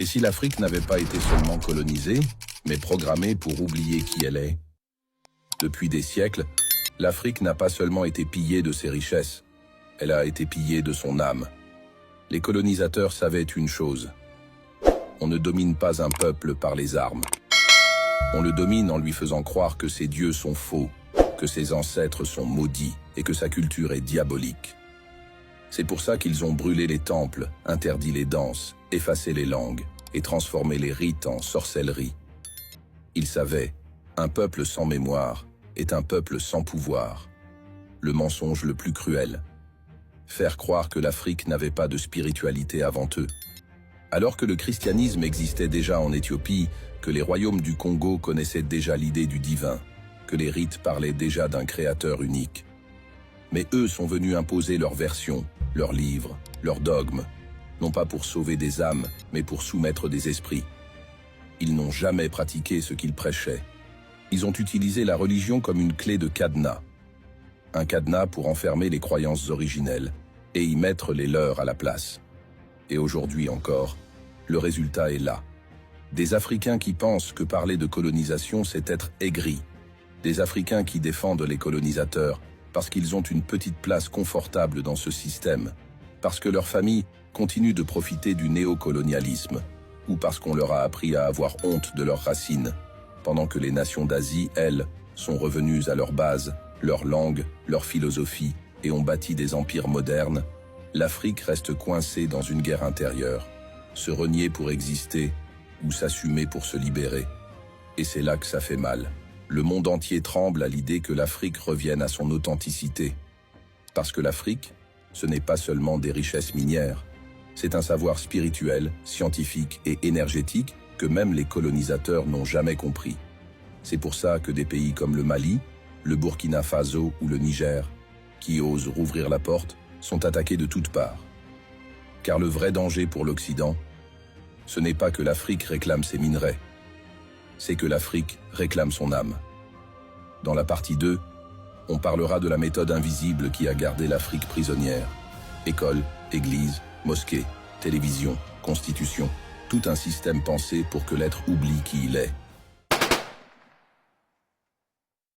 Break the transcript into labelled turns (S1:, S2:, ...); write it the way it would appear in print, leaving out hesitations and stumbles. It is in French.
S1: Et si l'Afrique n'avait pas été seulement colonisée, mais programmée pour oublier qui elle est? Depuis des siècles, l'Afrique n'a pas seulement été pillée de ses richesses, elle a été pillée de son âme. Les colonisateurs savaient une chose: on ne domine pas un peuple par les armes. On le domine en lui faisant croire que ses dieux sont faux, que ses ancêtres sont maudits et que sa culture est diabolique. C'est pour ça qu'ils ont brûlé les temples, interdit les danses, effacé les langues et transformé les rites en sorcellerie. Ils savaient, un peuple sans mémoire est un peuple sans pouvoir. Le mensonge le plus cruel. Faire croire que l'Afrique n'avait pas de spiritualité avant eux. Alors que le christianisme existait déjà en Éthiopie, que les royaumes du Congo connaissaient déjà l'idée du divin, que les rites parlaient déjà d'un créateur unique. Mais eux sont venus imposer leur version, leurs livres, leurs dogmes, non pas pour sauver des âmes, mais pour soumettre des esprits. Ils n'ont jamais pratiqué ce qu'ils prêchaient. Ils ont utilisé la religion comme une clé de cadenas. Un cadenas pour enfermer les croyances originelles et y mettre les leurs à la place. Et aujourd'hui encore, le résultat est là. Des Africains qui pensent que parler de colonisation, c'est être aigri. Des Africains qui défendent les colonisateurs parce qu'ils ont une petite place confortable dans ce système, parce que leur famille continue de profiter du néocolonialisme, ou parce qu'on leur a appris à avoir honte de leurs racines, pendant que les nations d'Asie, elles, sont revenues à leur base, leur langue, leur philosophie, et ont bâti des empires modernes. L'Afrique reste coincée dans une guerre intérieure, se renier pour exister ou s'assumer pour se libérer. Et c'est là que ça fait mal. Le monde entier tremble à l'idée que l'Afrique revienne à son authenticité. Parce que l'Afrique, ce n'est pas seulement des richesses minières, c'est un savoir spirituel, scientifique et énergétique que même les colonisateurs n'ont jamais compris. C'est pour ça que des pays comme le Mali, le Burkina Faso ou le Niger, qui osent rouvrir la porte, sont attaqués de toutes parts. Car le vrai danger pour l'Occident, ce n'est pas que l'Afrique réclame ses minerais, c'est que l'Afrique réclame son âme. Dans la partie 2, on parlera de la méthode invisible qui a gardé l'Afrique prisonnière. École, église, mosquée, télévision, constitution, tout un système pensé pour que l'être oublie qui il est.